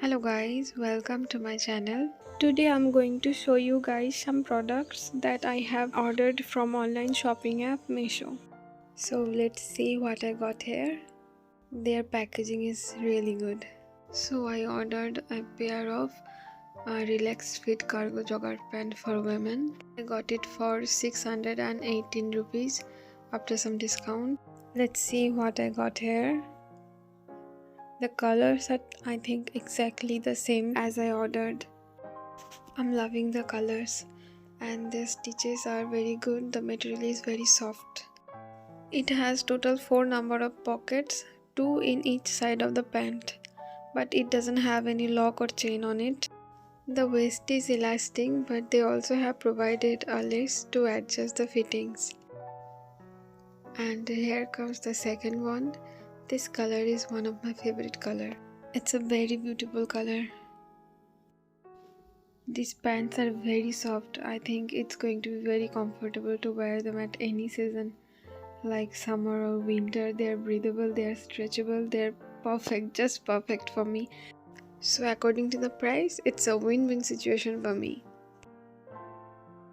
Hello guys, welcome to my channel. Today I'm going to show you guys some products that I have ordered from online shopping app meesho. So let's see what I got here. Their packaging is really good. So I ordered a pair of relaxed fit cargo jogger pant for women. I got it for 618 rupees after some discount. Let's see what I got here. The colors are, I think, exactly the same as I ordered. I'm loving the colors and the stitches are very good. The material is very soft. It has total 4 number of pockets, 2 in each side of the pant, but it doesn't have any lock or chain on it. The waist is elastic, but they also have provided a lace to adjust the fittings. And here comes the second one. This color is one of my favorite color. It's a very beautiful color. These pants are very soft. I think it's going to be very comfortable to wear them at any season, like summer or winter. They're breathable, they're stretchable, they're perfect, just perfect for me. So according to the price, it's a win-win situation for me.